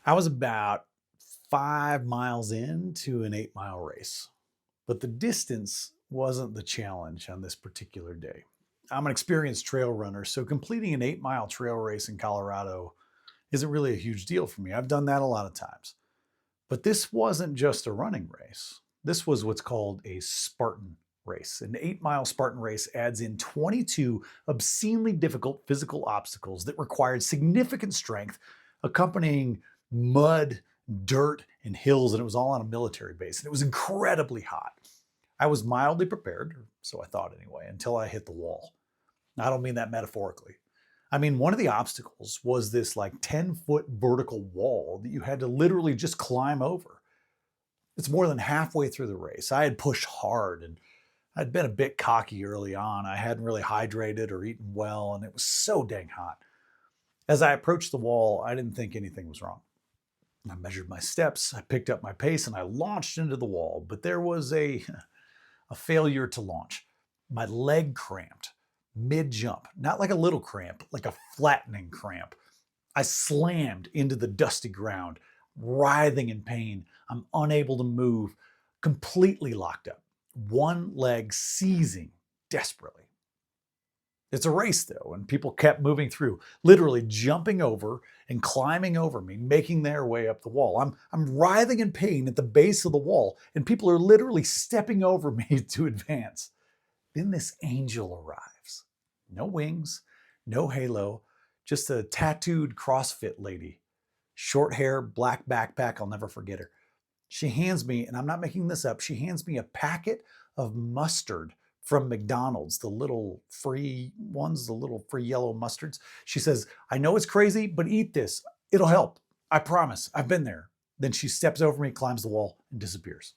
I was about 5 miles into an 8 mile race, but the distance wasn't the challenge on this particular day. I'm an experienced trail runner, so completing an 8 mile trail race in Colorado isn't really a huge deal for me. I've done that a lot of times. But this wasn't just a running race. This was what's called a Spartan race. An 8 mile Spartan race adds in 22 obscenely difficult physical obstacles that required significant strength, accompanying mud, dirt, and hills, and it was all on a military base. And it was incredibly hot. I was mildly prepared, or so I thought anyway, until I hit the wall. I don't mean that metaphorically. I mean, one of the obstacles was this like 10-foot vertical wall that you had to literally just climb over. It's more than halfway through the race. I had pushed hard and I'd been a bit cocky early on. I hadn't really hydrated or eaten well, and it was so dang hot. As I approached the wall, I didn't think anything was wrong. I measured my steps, I picked up my pace, and I launched into the wall. But there was a failure to launch. My leg cramped mid jump, not like a little cramp, like a flattening cramp. I slammed into the dusty ground, writhing in pain. I'm unable to move, completely locked up, one leg seizing desperately. It's a race though, and people kept moving through, literally jumping over and climbing over me, making their way up the wall. I'm writhing in pain at the base of the wall, and people are literally stepping over me to advance. Then this angel arrives. No wings, no halo, just a tattooed CrossFit lady. Short hair, black backpack, I'll never forget her. She hands me, and I'm not making this up, she hands me a packet of mustard from McDonald's, the little free ones, the little free yellow mustards. She says, I know it's crazy, but eat this. It'll help. I promise. I've been there. Then she steps over me, climbs the wall, and disappears.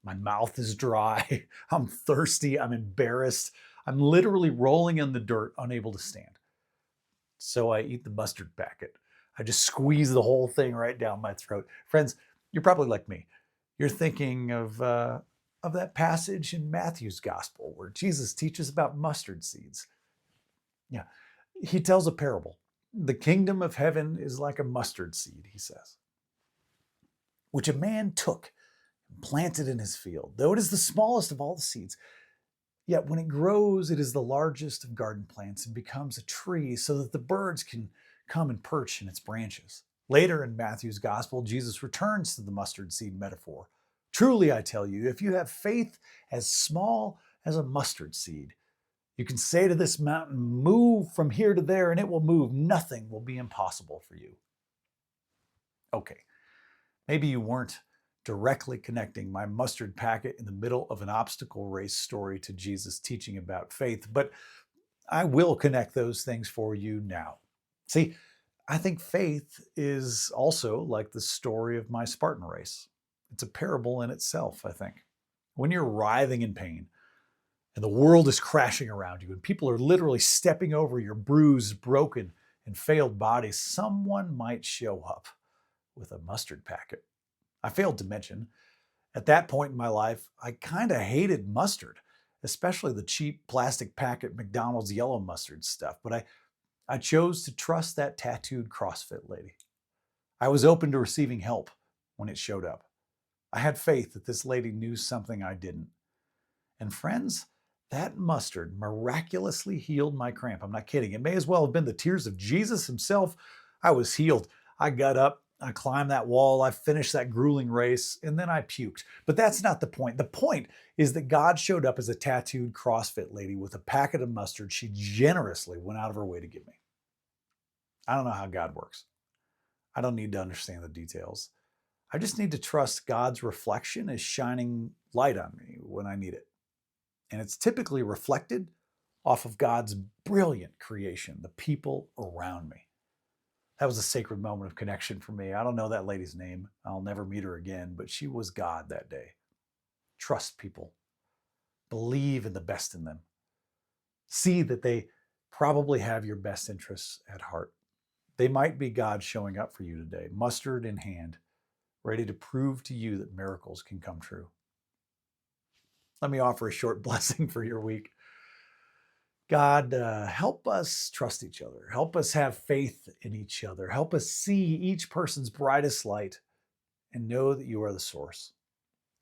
My mouth is dry. I'm thirsty. I'm embarrassed. I'm literally rolling in the dirt, unable to stand. So I eat the mustard packet. I just squeeze the whole thing right down my throat. Friends, you're probably like me. You're thinking of that passage in Matthew's gospel where Jesus teaches about mustard seeds. Yeah, he tells a parable. The kingdom of heaven is like a mustard seed, he says, which a man took and planted in his field. Though it is the smallest of all the seeds, yet when it grows, it is the largest of garden plants and becomes a tree so that the birds can come and perch in its branches. Later in Matthew's gospel, Jesus returns to the mustard seed metaphor. Truly, I tell you, if you have faith as small as a mustard seed, you can say to this mountain, move from here to there, and it will move. Nothing will be impossible for you. Okay, maybe you weren't directly connecting my mustard packet in the middle of an obstacle race story to Jesus teaching about faith, but I will connect those things for you now. See, I think faith is also like the story of my Spartan race. It's a parable in itself, I think. When you're writhing in pain and the world is crashing around you and people are literally stepping over your bruised, broken, and failed bodies, someone might show up with a mustard packet. I failed to mention, at that point in my life, I kind of hated mustard, especially the cheap plastic packet McDonald's yellow mustard stuff. But I chose to trust that tattooed CrossFit lady. I was open to receiving help when it showed up. I had faith that this lady knew something I didn't. And friends, that mustard miraculously healed my cramp. I'm not kidding. It may as well have been the tears of Jesus himself. I was healed. I got up, I climbed that wall, I finished that grueling race, and then I puked. But that's not the point. The point is that God showed up as a tattooed CrossFit lady with a packet of mustard she generously went out of her way to give me. I don't know how God works. I don't need to understand the details. I just need to trust God's reflection is shining light on me when I need it. And it's typically reflected off of God's brilliant creation, the people around me. That was a sacred moment of connection for me. I don't know that lady's name. I'll never meet her again, but she was God that day. Trust people. Believe in the best in them. See that they probably have your best interests at heart. They might be God showing up for you today, mustard in hand, ready to prove to you that miracles can come true. Let me offer a short blessing for your week. God, help us trust each other. Help us have faith in each other. Help us see each person's brightest light and know that you are the source.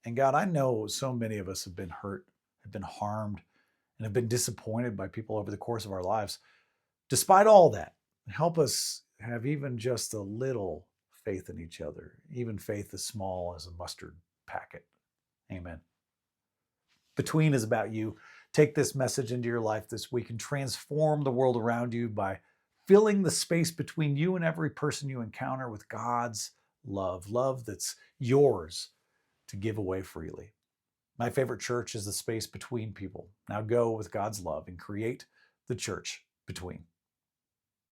And God, I know so many of us have been hurt, have been harmed, and have been disappointed by people over the course of our lives. Despite all that, help us have even just a little faith in each other, even faith as small as a mustard packet. Amen. Between is about you. Take this message into your life this week and transform the world around you by filling the space between you and every person you encounter with God's love, love that's yours to give away freely. My favorite church is the space between people. Now go with God's love and create the church between.